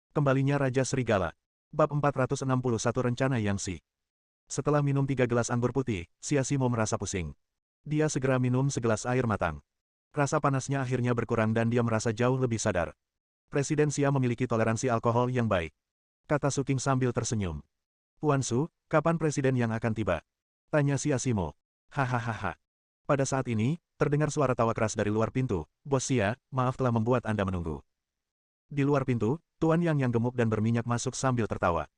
Kembalinya Raja Serigala. Bab 461 Rencana Yangshi. Setelah minum 3 gelas anggur putih, Xiaoximo merasa pusing. Dia segera minum segelas air matang. Rasa panasnya akhirnya berkurang dan dia merasa jauh lebih sadar. Presiden Xia memiliki toleransi alkohol yang baik. Kata Su King sambil tersenyum. Puan Su, kapan presiden yang akan tiba? Tanya Xiaoximo. Hahaha. Pada saat ini, terdengar suara tawa keras dari luar pintu. Bos Xia, maaf telah membuat Anda menunggu. Di luar pintu, Tuan yang gemuk dan berminyak masuk sambil tertawa.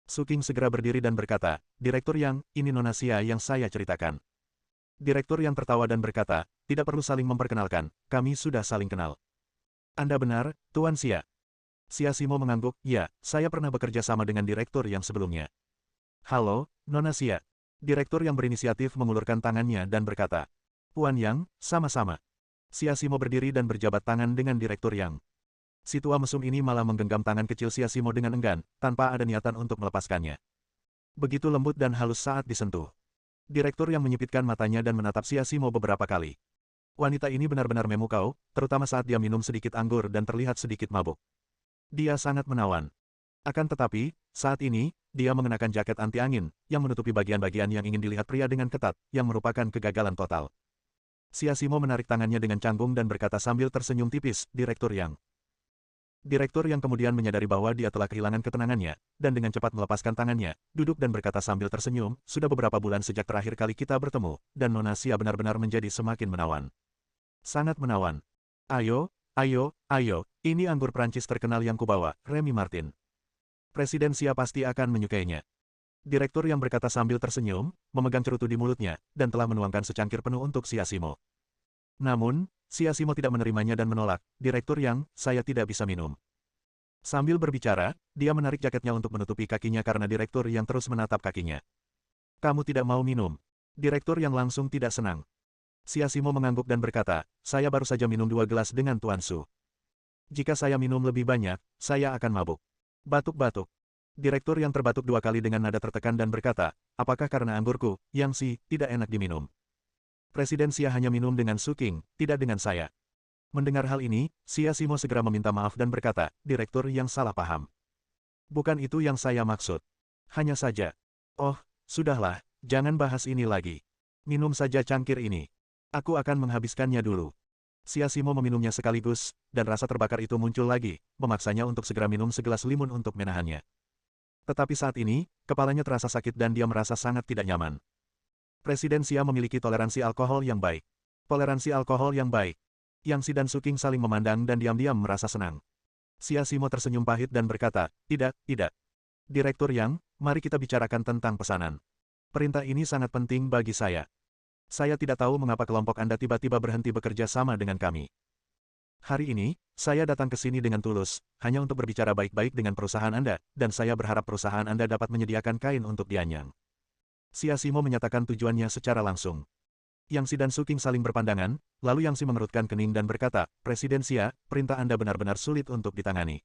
Su King segera berdiri dan berkata, Direktur Yang, ini Nona Xia yang saya ceritakan. Direktur yang tertawa dan berkata, tidak perlu saling memperkenalkan, kami sudah saling kenal. Anda benar, Tuan Xia. Xiaoximo mengangguk, ya, saya pernah bekerja sama dengan direktur yang sebelumnya. Halo, Nona Xia. Direktur yang berinisiatif mengulurkan tangannya dan berkata, Puan Yang, sama-sama. Xiaoximo berdiri dan berjabat tangan dengan direktur Yang. Si tua mesum ini malah menggenggam tangan kecil Xiaoximo dengan enggan, tanpa ada niatan untuk melepaskannya. Begitu lembut dan halus saat disentuh. Direktur yang menyipitkan matanya dan menatap Xiaoximo beberapa kali. Wanita ini benar-benar memukau, terutama saat dia minum sedikit anggur dan terlihat sedikit mabuk. Dia sangat menawan. Akan tetapi, saat ini, dia mengenakan jaket anti angin, yang menutupi bagian-bagian yang ingin dilihat pria dengan ketat, yang merupakan kegagalan total. Xiaoximo menarik tangannya dengan canggung dan berkata sambil tersenyum tipis, Direktur Yang. Direktur yang kemudian menyadari bahwa dia telah kehilangan ketenangannya, dan dengan cepat melepaskan tangannya, duduk dan berkata sambil tersenyum, sudah beberapa bulan sejak terakhir kali kita bertemu, dan Nona Xia benar-benar menjadi semakin menawan. Sangat menawan. Ayo, ini anggur Prancis terkenal yang kubawa, Remy Martin. Presiden Xia pasti akan menyukainya. Direktur yang berkata sambil tersenyum, memegang cerutu di mulutnya, dan telah menuangkan secangkir penuh untuk Xiaoximo. Namun, Xiaoximo tidak menerimanya dan menolak, Direktur Yang, saya tidak bisa minum. Sambil berbicara, dia menarik jaketnya untuk menutupi kakinya karena Direktur Yang terus menatap kakinya. Kamu tidak mau minum. Direktur Yang langsung tidak senang. Xiaoximo mengangguk dan berkata, saya baru saja minum 2 gelas dengan Tuan Su. Jika saya minum lebih banyak, saya akan mabuk. Batuk-batuk. Direktur Yang terbatuk 2 kali dengan nada tertekan dan berkata, apakah karena anggurku, Yangshi, tidak enak diminum? Presiden Xia hanya minum dengan Su King, tidak dengan saya. Mendengar hal ini, Xiaoximo segera meminta maaf dan berkata, Direktur Yang salah paham. Bukan itu yang saya maksud. Hanya saja. Oh, sudahlah, jangan bahas ini lagi. Minum saja cangkir ini. Aku akan menghabiskannya dulu. Xiaoximo meminumnya sekaligus, dan rasa terbakar itu muncul lagi, memaksanya untuk segera minum segelas limun untuk menahannya. Tetapi saat ini, kepalanya terasa sakit dan dia merasa sangat tidak nyaman. Presiden Xia memiliki toleransi alkohol yang baik. Toleransi alkohol yang baik. Yangshi dan Su King saling memandang dan diam-diam merasa senang. Xiaoximo tersenyum pahit dan berkata, tidak. Direktur Yang, mari kita bicarakan tentang pesanan. Perintah ini sangat penting bagi saya. Saya tidak tahu mengapa kelompok Anda tiba-tiba berhenti bekerja sama dengan kami. Hari ini, saya datang ke sini dengan tulus, hanya untuk berbicara baik-baik dengan perusahaan Anda, dan saya berharap perusahaan Anda dapat menyediakan kain untuk Dianyang. Xiaoximo menyatakan tujuannya secara langsung. Yangshi dan Su King saling berpandangan, lalu Yangshi mengerutkan kening dan berkata, Presiden Xia, perintah Anda benar-benar sulit untuk ditangani.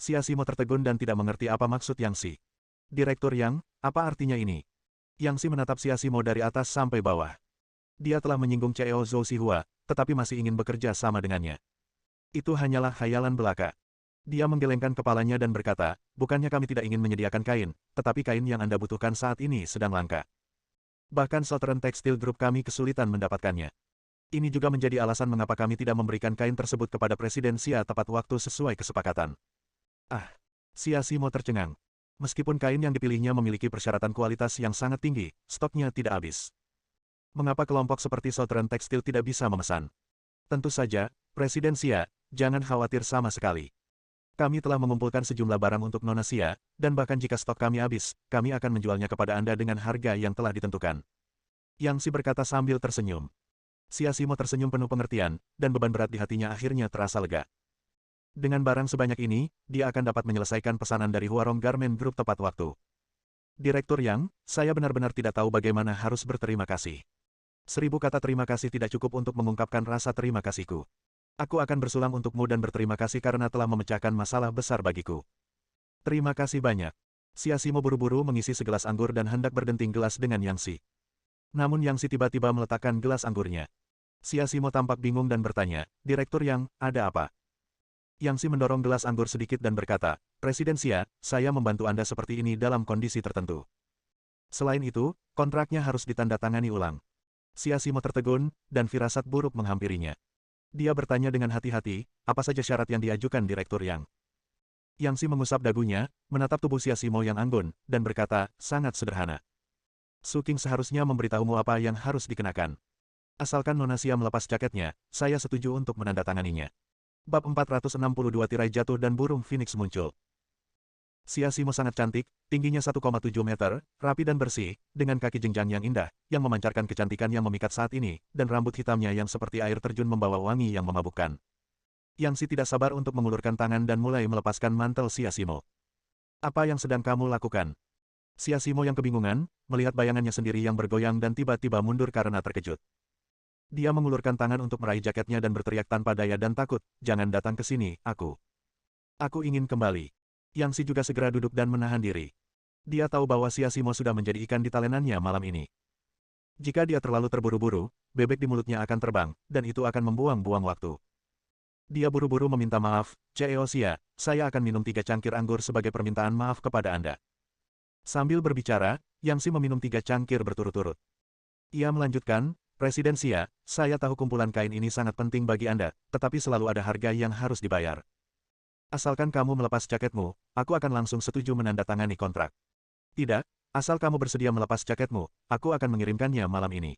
Xiaoximo tertegun dan tidak mengerti apa maksud Yangshi. Direktur Yang, apa artinya ini? Yangshi menatap Xiaoximo dari atas sampai bawah. Dia telah menyinggung CEO Zhou Xihua, tetapi masih ingin bekerja sama dengannya. Itu hanyalah khayalan belaka. Dia menggelengkan kepalanya dan berkata, bukannya kami tidak ingin menyediakan kain, tetapi kain yang Anda butuhkan saat ini sedang langka. Bahkan Southern Textile Group kami kesulitan mendapatkannya. Ini juga menjadi alasan mengapa kami tidak memberikan kain tersebut kepada Presiden Xia tepat waktu sesuai kesepakatan. Xiaoximo tercengang. Meskipun kain yang dipilihnya memiliki persyaratan kualitas yang sangat tinggi, stoknya tidak habis. Mengapa kelompok seperti Southern Textile tidak bisa memesan? Tentu saja, Presiden Xia, jangan khawatir sama sekali. Kami telah mengumpulkan sejumlah barang untuk Nona Xia, dan bahkan jika stok kami habis, kami akan menjualnya kepada Anda dengan harga yang telah ditentukan. Yangshi berkata sambil tersenyum. Xiaoximo tersenyum penuh pengertian, dan beban berat di hatinya akhirnya terasa lega. Dengan barang sebanyak ini, dia akan dapat menyelesaikan pesanan dari Huarong Garment Group tepat waktu. Direktur Yang, saya benar-benar tidak tahu bagaimana harus berterima kasih. 1000 kata terima kasih tidak cukup untuk mengungkapkan rasa terima kasihku. Aku akan bersulang untukmu dan berterima kasih karena telah memecahkan masalah besar bagiku. Terima kasih banyak. Xiaoximo buru-buru mengisi segelas anggur dan hendak berdenting gelas dengan Yangshi. Namun Yangshi tiba-tiba meletakkan gelas anggurnya. Xiaoximo tampak bingung dan bertanya, Direktur Yang, ada apa? Yang Si mendorong gelas anggur sedikit dan berkata, Presiden Xia, saya membantu Anda seperti ini dalam kondisi tertentu. Selain itu, kontraknya harus ditandatangani ulang. Xia Simo tertegun, dan firasat buruk menghampirinya. Dia bertanya dengan hati-hati, apa saja syarat yang diajukan Direktur Yang. Yang Si mengusap dagunya, menatap tubuh Xia Simo yang anggun, dan berkata, sangat sederhana. Su King seharusnya memberitahumu apa yang harus dikenakan. Asalkan Nona Xia melepas jaketnya, saya setuju untuk menandatanganinya. Bab 462 tirai jatuh dan burung phoenix muncul. Xia Simo sangat cantik, tingginya 1,7 meter, rapi dan bersih, dengan kaki jenjang yang indah, yang memancarkan kecantikan yang memikat saat ini, dan rambut hitamnya yang seperti air terjun membawa wangi yang memabukkan. Yang Si tidak sabar untuk mengulurkan tangan dan mulai melepaskan mantel Xia Simo. Apa yang sedang kamu lakukan? Xia Simo yang kebingungan, melihat bayangannya sendiri yang bergoyang dan tiba-tiba mundur karena terkejut. Dia mengulurkan tangan untuk meraih jaketnya dan berteriak tanpa daya dan takut, jangan datang ke sini, aku. Aku ingin kembali. Yang Si juga segera duduk dan menahan diri. Dia tahu bahwa Xia Simo sudah menjadi ikan di talenannya malam ini. Jika dia terlalu terburu-buru, bebek di mulutnya akan terbang, dan itu akan membuang-buang waktu. Dia buru-buru meminta maaf, CEO Xia, saya akan minum 3 cangkir anggur sebagai permintaan maaf kepada Anda. Sambil berbicara, Yang Si meminum 3 cangkir berturut-turut. Ia melanjutkan, Presiden Xia, saya tahu kumpulan kain ini sangat penting bagi Anda, tetapi selalu ada harga yang harus dibayar. Asalkan kamu melepas jaketmu, aku akan langsung setuju menandatangani kontrak. Tidak, asal kamu bersedia melepas jaketmu, aku akan mengirimkannya malam ini.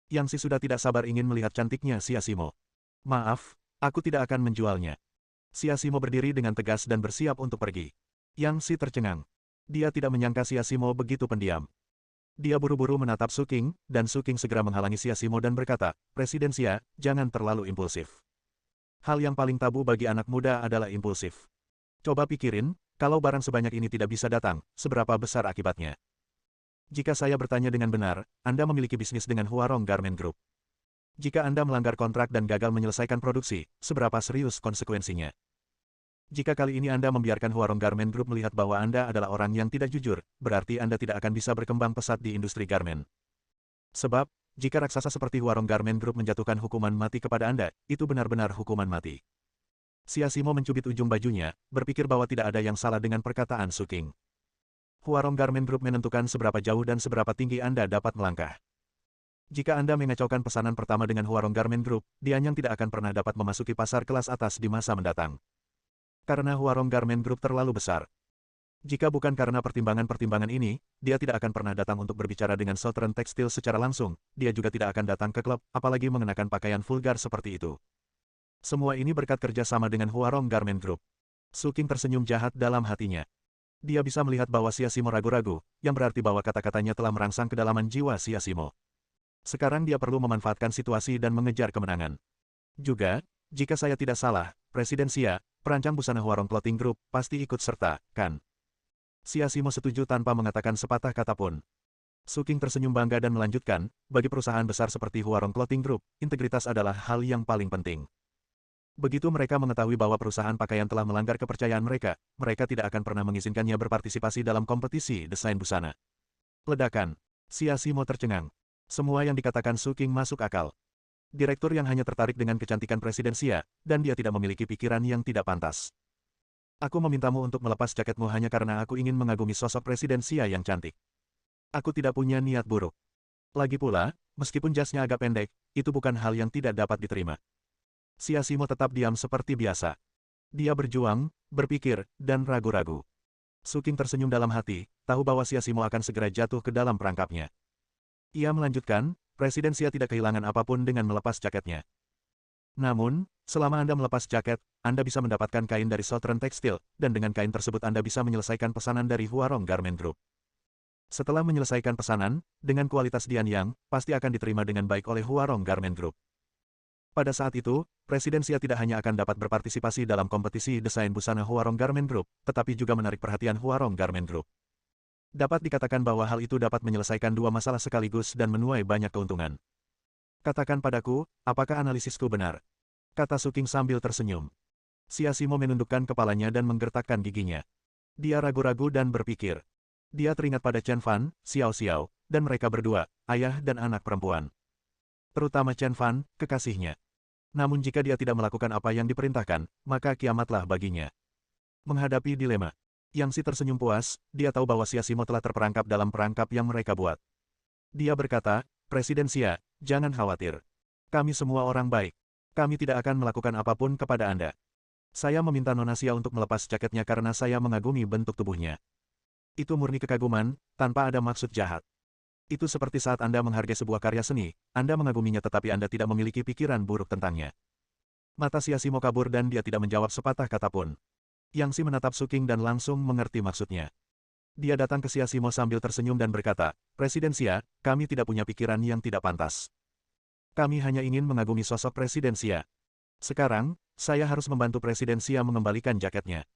Yang Si sudah tidak sabar ingin melihat cantiknya Xia Simo. Maaf, aku tidak akan menjualnya. Xia Simo berdiri dengan tegas dan bersiap untuk pergi. Yang Si tercengang. Dia tidak menyangka Xia Simo begitu pendiam. Dia buru-buru menatap Su King, dan Su King segera menghalangi Xia Simo dan berkata, Presiden Xia, jangan terlalu impulsif. Hal yang paling tabu bagi anak muda adalah impulsif. Coba pikirin, kalau barang sebanyak ini tidak bisa datang, seberapa besar akibatnya? Jika saya bertanya dengan benar, Anda memiliki bisnis dengan Huarong Garment Group. Jika Anda melanggar kontrak dan gagal menyelesaikan produksi, seberapa serius konsekuensinya? Jika kali ini Anda membiarkan Huarong Garment Group melihat bahwa Anda adalah orang yang tidak jujur, berarti Anda tidak akan bisa berkembang pesat di industri garmen. Sebab, jika raksasa seperti Huarong Garment Group menjatuhkan hukuman mati kepada Anda, itu benar-benar hukuman mati. Xia Simo mencubit ujung bajunya, berpikir bahwa tidak ada yang salah dengan perkataan Su King. Huarong Garment Group menentukan seberapa jauh dan seberapa tinggi Anda dapat melangkah. Jika Anda mengacaukan pesanan pertama dengan Huarong Garment Group, Dianyang tidak akan pernah dapat memasuki pasar kelas atas di masa mendatang. Karena Huarong Garment Group terlalu besar. Jika bukan karena pertimbangan-pertimbangan ini, dia tidak akan pernah datang untuk berbicara dengan Southern Textile secara langsung, dia juga tidak akan datang ke klub, apalagi mengenakan pakaian vulgar seperti itu. Semua ini berkat kerjasama dengan Huarong Garment Group. Su King tersenyum jahat dalam hatinya. Dia bisa melihat bahwa Xia Simo ragu-ragu, yang berarti bahwa kata-katanya telah merangsang kedalaman jiwa Xia Simo. Sekarang dia perlu memanfaatkan situasi dan mengejar kemenangan. Juga, jika saya tidak salah, Presiden Xia, perancang busana Huarong Clothing Group, pasti ikut serta, kan? Xia Simo setuju tanpa mengatakan sepatah kata pun. Su King tersenyum bangga dan melanjutkan, bagi perusahaan besar seperti Huarong Clothing Group, integritas adalah hal yang paling penting. Begitu mereka mengetahui bahwa perusahaan pakaian telah melanggar kepercayaan mereka, mereka tidak akan pernah mengizinkannya berpartisipasi dalam kompetisi desain busana. Ledakan. Xia Simo tercengang. Semua yang dikatakan Su King masuk akal. Direktur yang hanya tertarik dengan kecantikan Presiden Xia, dan dia tidak memiliki pikiran yang tidak pantas. Aku memintamu untuk melepas jaketmu hanya karena aku ingin mengagumi sosok Presiden Xia yang cantik. Aku tidak punya niat buruk. Lagi pula, meskipun jasnya agak pendek, itu bukan hal yang tidak dapat diterima. Xia Simo tetap diam seperti biasa. Dia berjuang, berpikir, dan ragu-ragu. Su King tersenyum dalam hati, tahu bahwa Xia Simo akan segera jatuh ke dalam perangkapnya. Ia melanjutkan, Presiden Xia tidak kehilangan apapun dengan melepas jaketnya. Namun, selama Anda melepas jaket, Anda bisa mendapatkan kain dari Southern Textile, dan dengan kain tersebut Anda bisa menyelesaikan pesanan dari Huarong Garment Group. Setelah menyelesaikan pesanan, dengan kualitas Dianyang, pasti akan diterima dengan baik oleh Huarong Garment Group. Pada saat itu, Presiden Xia tidak hanya akan dapat berpartisipasi dalam kompetisi desain busana Huarong Garment Group, tetapi juga menarik perhatian Huarong Garment Group. Dapat dikatakan bahwa hal itu dapat menyelesaikan dua masalah sekaligus dan menuai banyak keuntungan. Katakan padaku, apakah analisisku benar? Kata Su King sambil tersenyum. Xia Simo menundukkan kepalanya dan menggertakkan giginya. Dia ragu-ragu dan berpikir. Dia teringat pada Chen Fan, Xiao Xiao, dan mereka berdua, ayah dan anak perempuan. Terutama Chen Fan, kekasihnya. Namun jika dia tidak melakukan apa yang diperintahkan, maka kiamatlah baginya. Menghadapi dilema, Yang Si tersenyum puas, dia tahu bahwa Siasimo telah terperangkap dalam perangkap yang mereka buat. Dia berkata, Presiden Xia, jangan khawatir. Kami semua orang baik. Kami tidak akan melakukan apapun kepada Anda. Saya meminta Nona Xia untuk melepas jaketnya karena saya mengagumi bentuk tubuhnya. Itu murni kekaguman, tanpa ada maksud jahat. Itu seperti saat Anda menghargai sebuah karya seni, Anda mengaguminya tetapi Anda tidak memiliki pikiran buruk tentangnya. Mata Siasimo kabur dan dia tidak menjawab sepatah kata pun. Yang Si menatap Suking dan langsung mengerti maksudnya. Dia datang ke Siasimo sambil tersenyum dan berkata, Presiden Xia, kami tidak punya pikiran yang tidak pantas. Kami hanya ingin mengagumi sosok Presiden Xia. Sekarang, saya harus membantu Presiden Xia mengembalikan jaketnya.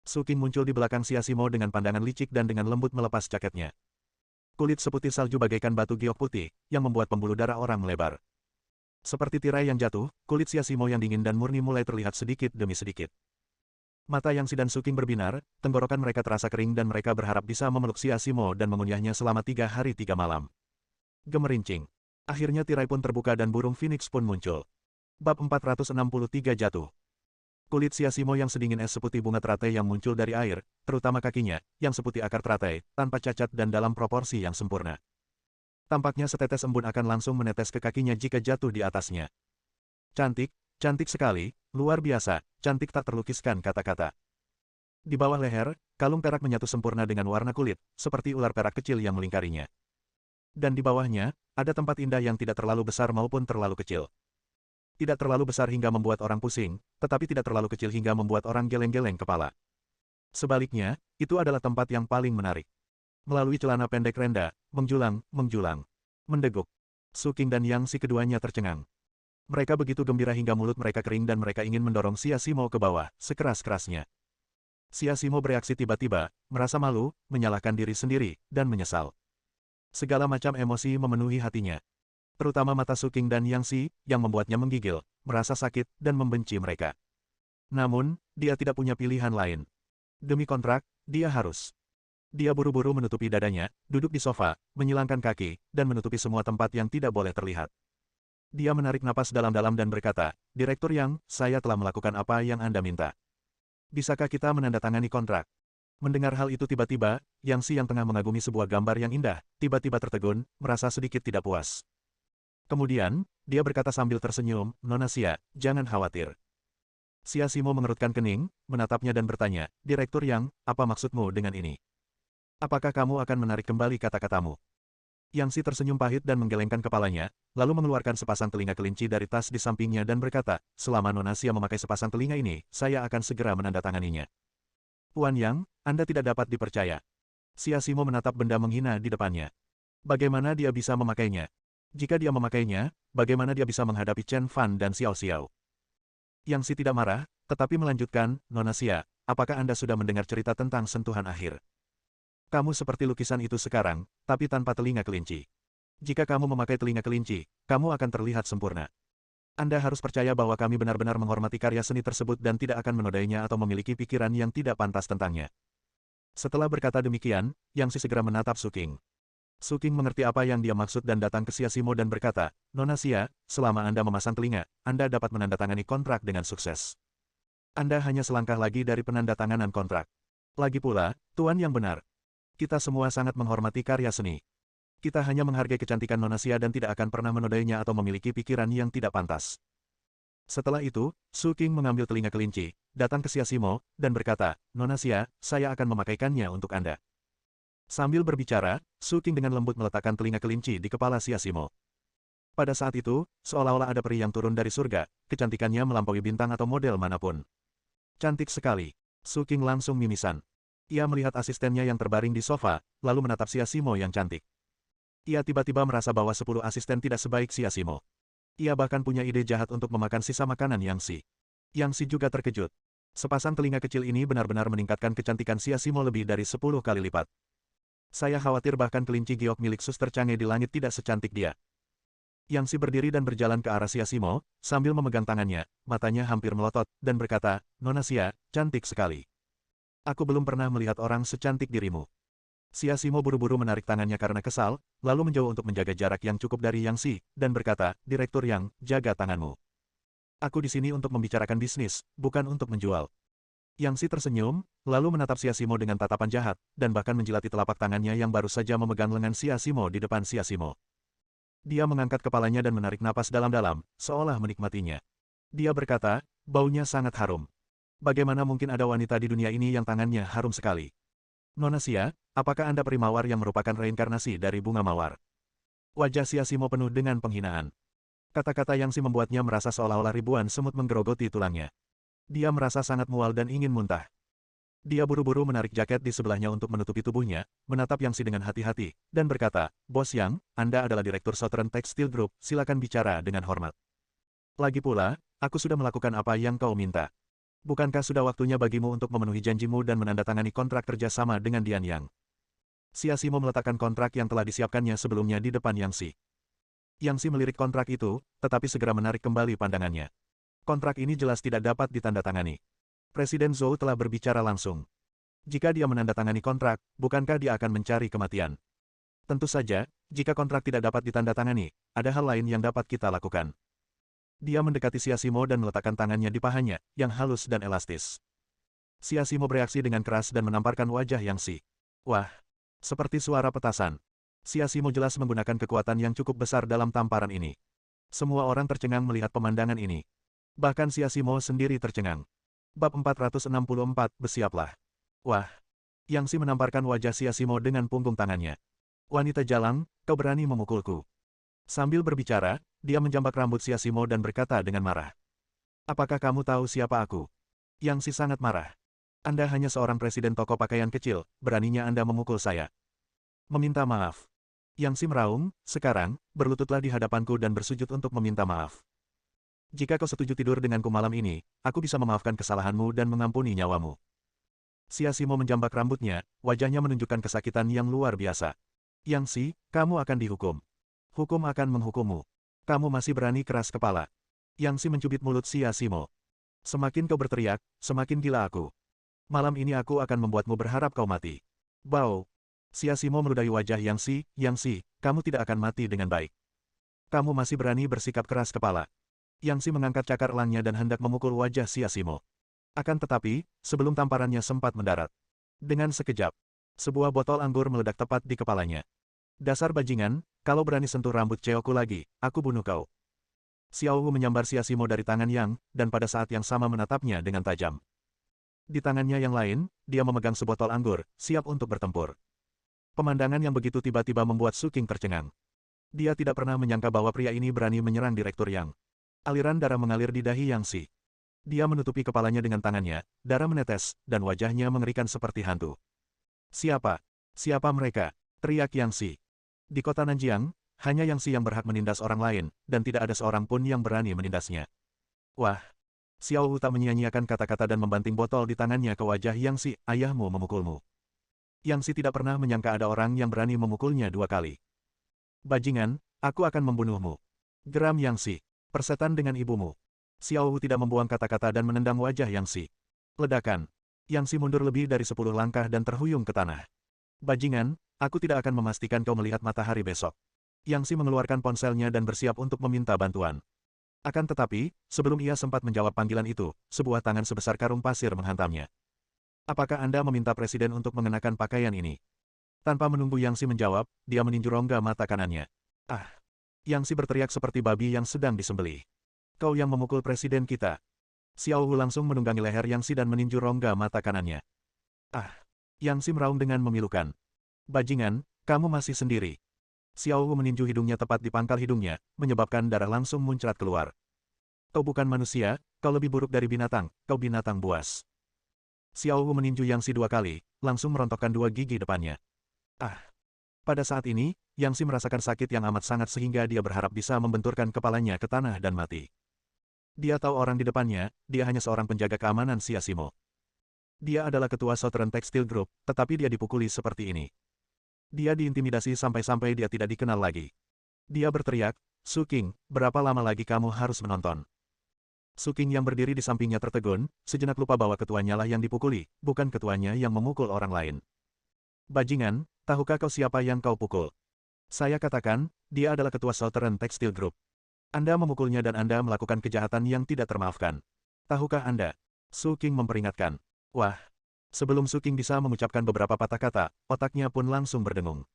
Suking muncul di belakang Siasimo dengan pandangan licik dan dengan lembut melepas jaketnya. Kulit seputih salju bagaikan batu giok putih, yang membuat pembuluh darah orang melebar. Seperti tirai yang jatuh, kulit Siasimo yang dingin dan murni mulai terlihat sedikit demi sedikit. Mata Yang Si dan Suking berbinar, tenggorokan mereka terasa kering dan mereka berharap bisa memeluk Siasimo dan mengunyahnya selama 3 hari 3 malam. Gemerincing. Akhirnya tirai pun terbuka dan burung phoenix pun muncul. Bab 463 jatuh. Kulit Siasimo yang sedingin es seputih bunga teratai yang muncul dari air, terutama kakinya, yang seputih akar teratai, tanpa cacat dan dalam proporsi yang sempurna. Tampaknya setetes embun akan langsung menetes ke kakinya jika jatuh di atasnya. Cantik, cantik sekali, luar biasa, cantik tak terlukiskan kata-kata. Di bawah leher, kalung perak menyatu sempurna dengan warna kulit, seperti ular perak kecil yang melingkarinya. Dan di bawahnya, ada tempat indah yang tidak terlalu besar maupun terlalu kecil. Tidak terlalu besar hingga membuat orang pusing, tetapi tidak terlalu kecil hingga membuat orang geleng-geleng kepala. Sebaliknya, itu adalah tempat yang paling menarik. Melalui celana pendek renda, menjulang, mendeguk. Suking dan Yang Si keduanya tercengang. Mereka begitu gembira hingga mulut mereka kering dan mereka ingin mendorong Siasimo ke bawah, sekeras-kerasnya. Siasimo bereaksi tiba-tiba, merasa malu, menyalahkan diri sendiri, dan menyesal. Segala macam emosi memenuhi hatinya. Terutama mata Suking dan Yang Si, yang membuatnya menggigil, merasa sakit, dan membenci mereka. Namun, dia tidak punya pilihan lain. Demi kontrak, dia harus. Dia buru-buru menutupi dadanya, duduk di sofa, menyilangkan kaki, dan menutupi semua tempat yang tidak boleh terlihat. Dia menarik napas dalam-dalam dan berkata, Direktur Yang, saya telah melakukan apa yang Anda minta. Bisakah kita menandatangani kontrak? Mendengar hal itu tiba-tiba, Yang Si yang tengah mengagumi sebuah gambar yang indah, tiba-tiba tertegun, merasa sedikit tidak puas. Kemudian, dia berkata sambil tersenyum, Nona Xia, jangan khawatir. Siasimo mengerutkan kening, menatapnya dan bertanya, Direktur Yang, apa maksudmu dengan ini? Apakah kamu akan menarik kembali kata-katamu? Yang Si tersenyum pahit dan menggelengkan kepalanya, lalu mengeluarkan sepasang telinga kelinci dari tas di sampingnya dan berkata, selama Nona Xia memakai sepasang telinga ini, saya akan segera menandatanganinya. Tuan Yang, Anda tidak dapat dipercaya. Siasimo menatap benda menghina di depannya. Bagaimana dia bisa memakainya? Jika dia memakainya, bagaimana dia bisa menghadapi Chen Fan dan Xiao Xiao? Yang Si tidak marah, tetapi melanjutkan, Nona Xia, apakah Anda sudah mendengar cerita tentang sentuhan akhir? Kamu seperti lukisan itu sekarang, tapi tanpa telinga kelinci. Jika kamu memakai telinga kelinci, kamu akan terlihat sempurna. Anda harus percaya bahwa kami benar-benar menghormati karya seni tersebut dan tidak akan menodainya atau memiliki pikiran yang tidak pantas tentangnya. Setelah berkata demikian, Yang Si segera menatap Suking. Suking mengerti apa yang dia maksud dan datang ke Siasimo dan berkata, Nona Xia, selama Anda memasang telinga, Anda dapat menandatangani kontrak dengan sukses. Anda hanya selangkah lagi dari penandatanganan kontrak. Lagi pula, Tuan yang benar. Kita semua sangat menghormati karya seni. Kita hanya menghargai kecantikan Nona Xia dan tidak akan pernah menodainya atau memiliki pikiran yang tidak pantas. Setelah itu, Suking mengambil telinga kelinci, datang ke Siasimo, dan berkata, Nona Xia, saya akan memakaikannya untuk Anda. Sambil berbicara, Suking dengan lembut meletakkan telinga kelinci di kepala Siasimo. Pada saat itu, seolah-olah ada peri yang turun dari surga, kecantikannya melampaui bintang atau model manapun. Cantik sekali. Suking langsung mimisan. Ia melihat asistennya yang terbaring di sofa, lalu menatap Siasimo yang cantik. Ia tiba-tiba merasa bahwa 10 asisten tidak sebaik Siasimo. Ia bahkan punya ide jahat untuk memakan sisa makanan Yang Si. Yang Si juga terkejut. Sepasang telinga kecil ini benar-benar meningkatkan kecantikan Siasimo lebih dari 10 kali lipat. Saya khawatir bahkan kelinci giok milik Suster Chang'e di langit tidak secantik dia. Yang Si berdiri dan berjalan ke arah Siasimo, sambil memegang tangannya, matanya hampir melotot, dan berkata, Nona Xia, cantik sekali. Aku belum pernah melihat orang secantik dirimu. Siasimo buru-buru menarik tangannya karena kesal, lalu menjauh untuk menjaga jarak yang cukup dari Yang Si, dan berkata, Direktur Yang, jaga tanganmu. Aku di sini untuk membicarakan bisnis, bukan untuk menjual. Yang Si tersenyum, lalu menatap Siasimo dengan tatapan jahat, dan bahkan menjilati telapak tangannya yang baru saja memegang lengan Siasimo di depan Siasimo. Dia mengangkat kepalanya dan menarik napas dalam-dalam, seolah menikmatinya. Dia berkata, baunya sangat harum. Bagaimana mungkin ada wanita di dunia ini yang tangannya harum sekali? Nona Xia, apakah Anda peri mawar yang merupakan reinkarnasi dari bunga mawar? Wajah Siasimo penuh dengan penghinaan. Kata-kata Yang Si membuatnya merasa seolah-olah ribuan semut menggerogoti tulangnya. Dia merasa sangat mual dan ingin muntah. Dia buru-buru menarik jaket di sebelahnya untuk menutupi tubuhnya, menatap Yang Si dengan hati-hati, dan berkata, Bos Yang, Anda adalah Direktur Southern Textile Group, silakan bicara dengan hormat. Lagi pula, aku sudah melakukan apa yang kau minta. Bukankah sudah waktunya bagimu untuk memenuhi janjimu dan menandatangani kontrak kerjasama dengan Dian Yang? Siasimo meletakkan kontrak yang telah disiapkannya sebelumnya di depan Yang Si. Yang Si melirik kontrak itu, tetapi segera menarik kembali pandangannya. Kontrak ini jelas tidak dapat ditandatangani. Presiden Zhou telah berbicara langsung. Jika dia menandatangani kontrak, bukankah dia akan mencari kematian? Tentu saja, jika kontrak tidak dapat ditandatangani, ada hal lain yang dapat kita lakukan. Dia mendekati Siasimo dan meletakkan tangannya di pahanya, yang halus dan elastis. Siasimo bereaksi dengan keras dan menamparkan wajah Yang Si. Wah, seperti suara petasan. Siasimo jelas menggunakan kekuatan yang cukup besar dalam tamparan ini. Semua orang tercengang melihat pemandangan ini. Bahkan Siasimo sendiri tercengang. Bab 464, bersiaplah. Wah, Yang Si menamparkan wajah Siasimo dengan punggung tangannya. Wanita jalang, kau berani memukulku. Sambil berbicara, dia menjambak rambut Siasimo dan berkata dengan marah. Apakah kamu tahu siapa aku? Yang Si sangat marah. Anda hanya seorang presiden toko pakaian kecil, beraninya Anda memukul saya. Meminta maaf. Yang Si meraung, sekarang, berlututlah di hadapanku dan bersujud untuk meminta maaf. Jika kau setuju tidur denganku malam ini, aku bisa memaafkan kesalahanmu dan mengampuni nyawamu. Siasimo menjambak rambutnya, wajahnya menunjukkan kesakitan yang luar biasa. Yang Si, kamu akan dihukum. Hukum akan menghukummu. Kamu masih berani keras kepala. Yang Si mencubit mulut Siasimo. Semakin kau berteriak, semakin gila aku. Malam ini aku akan membuatmu berharap kau mati. Bau. Siasimo meludahi wajah Yang Si, kamu tidak akan mati dengan baik. Kamu masih berani bersikap keras kepala. Yang Si mengangkat cakar elangnya dan hendak memukul wajah Siasimo. Akan tetapi, sebelum tamparannya sempat mendarat. Dengan sekejap, sebuah botol anggur meledak tepat di kepalanya. Dasar bajingan, kalau berani sentuh rambut ceoku lagi, aku bunuh kau. Xiao Wu menyambar Siasimo dari tangan Yang, dan pada saat yang sama menatapnya dengan tajam. Di tangannya yang lain, dia memegang sebotol anggur, siap untuk bertempur. Pemandangan yang begitu tiba-tiba membuat Su King tercengang. Dia tidak pernah menyangka bahwa pria ini berani menyerang Direktur Yang. Aliran darah mengalir di dahi Yang Si. Dia menutupi kepalanya dengan tangannya, darah menetes, dan wajahnya mengerikan seperti hantu. Siapa? Siapa mereka? Teriak Yang Si. Di kota Nanjiang, hanya Yang Si yang berhak menindas orang lain, dan tidak ada seorang pun yang berani menindasnya. Wah! Xiao Wu tak menyia-nyiakan kata-kata dan membanting botol di tangannya ke wajah Yang Si, ayahmu memukulmu. Yang Si tidak pernah menyangka ada orang yang berani memukulnya 2 kali. Bajingan, aku akan membunuhmu. Geram Yang Si. Persetan dengan ibumu. Xiao Wu tidak membuang kata-kata dan menendang wajah Yang Si. Ledakan. Yang Si mundur lebih dari 10 langkah dan terhuyung ke tanah. Bajingan, aku tidak akan memastikan kau melihat matahari besok. Yang Si mengeluarkan ponselnya dan bersiap untuk meminta bantuan. Akan tetapi, sebelum ia sempat menjawab panggilan itu, sebuah tangan sebesar karung pasir menghantamnya. Apakah Anda meminta presiden untuk mengenakan pakaian ini? Tanpa menunggu Yang Si menjawab, dia meninju rongga mata kanannya. Ah! Yang Si berteriak seperti babi yang sedang disembelih. Kau yang memukul presiden kita. Xiao Wu langsung menunggangi leher Yang Si dan meninju rongga mata kanannya. Ah! Yang Si meraung dengan memilukan. Bajingan, kamu masih sendiri. Xiao Wu meninju hidungnya tepat di pangkal hidungnya, menyebabkan darah langsung muncrat keluar. Kau bukan manusia, kau lebih buruk dari binatang, kau binatang buas. Xiao Wu meninju Yang Si 2 kali, langsung merontokkan 2 gigi depannya. Ah! Pada saat ini, Yang Si merasakan sakit yang amat sangat sehingga dia berharap bisa membenturkan kepalanya ke tanah dan mati. Dia tahu orang di depannya, dia hanya seorang penjaga keamanan Siasimo. Dia adalah ketua Southern Textile Group, tetapi dia dipukuli seperti ini. Dia diintimidasi sampai-sampai dia tidak dikenal lagi. Dia berteriak, Su King, berapa lama lagi kamu harus menonton? Su King yang berdiri di sampingnya tertegun, sejenak lupa bahwa ketuanya lah yang dipukuli, bukan ketuanya yang memukul orang lain. Bajingan, tahukah kau siapa yang kau pukul? Saya katakan, dia adalah ketua Southern Textile Group. Anda memukulnya dan Anda melakukan kejahatan yang tidak termaafkan. Tahukah Anda? Su King memperingatkan. Wah. Sebelum Su King bisa mengucapkan beberapa patah kata, otaknya pun langsung berdengung.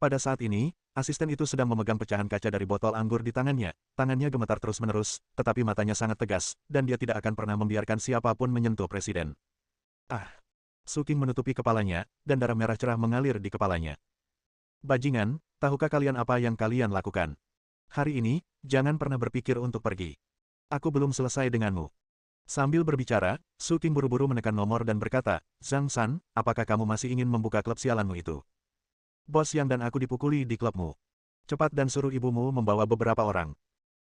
Pada saat ini, asisten itu sedang memegang pecahan kaca dari botol anggur di tangannya. Tangannya gemetar terus-menerus, tetapi matanya sangat tegas, dan dia tidak akan pernah membiarkan siapapun menyentuh presiden. Ah! Su King menutupi kepalanya, dan darah merah cerah mengalir di kepalanya. Bajingan, tahukah kalian apa yang kalian lakukan? Hari ini, jangan pernah berpikir untuk pergi. Aku belum selesai denganmu. Sambil berbicara, Su King buru-buru menekan nomor dan berkata, Zhang San, apakah kamu masih ingin membuka klub sialanmu itu? Bos Yang dan aku dipukuli di klubmu. Cepat dan suruh ibumu membawa beberapa orang.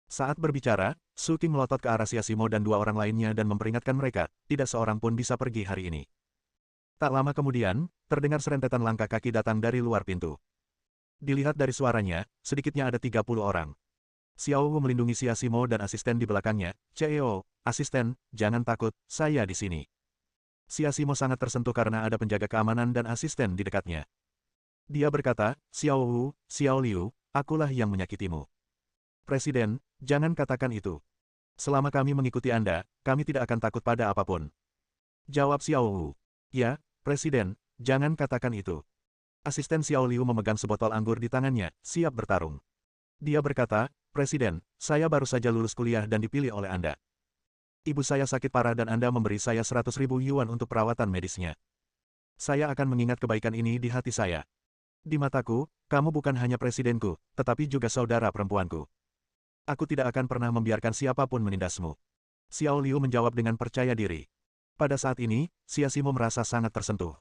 Saat berbicara, Su King melotot ke arah Siasimo dan dua orang lainnya dan memperingatkan mereka, tidak seorang pun bisa pergi hari ini. Tak lama kemudian, terdengar serentetan langkah kaki datang dari luar pintu. Dilihat dari suaranya, sedikitnya ada 30 orang. Xiao Wu melindungi Siasimo dan asisten di belakangnya. CEO, asisten, jangan takut, saya di sini. Siasimo sangat tersentuh karena ada penjaga keamanan dan asisten di dekatnya. Dia berkata, Xiao Wu, Xiao Liu, akulah yang menyakitimu. Presiden, jangan katakan itu. Selama kami mengikuti Anda, kami tidak akan takut pada apapun. Jawab Xiao Wu. Ya, Presiden, jangan katakan itu. Asisten Xiao Liu memegang sebotol anggur di tangannya, siap bertarung. Dia berkata, Presiden, saya baru saja lulus kuliah dan dipilih oleh Anda. Ibu saya sakit parah dan Anda memberi saya 100.000 yuan untuk perawatan medisnya. Saya akan mengingat kebaikan ini di hati saya. Di mataku, kamu bukan hanya presidenku, tetapi juga saudara perempuanku. Aku tidak akan pernah membiarkan siapapun menindasmu. Xiao Liu menjawab dengan percaya diri. Pada saat ini, Siasimo merasa sangat tersentuh.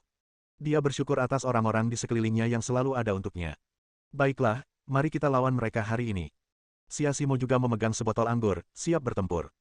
Dia bersyukur atas orang-orang di sekelilingnya yang selalu ada untuknya. Baiklah, mari kita lawan mereka hari ini. Siasimo juga memegang sebotol anggur, siap bertempur.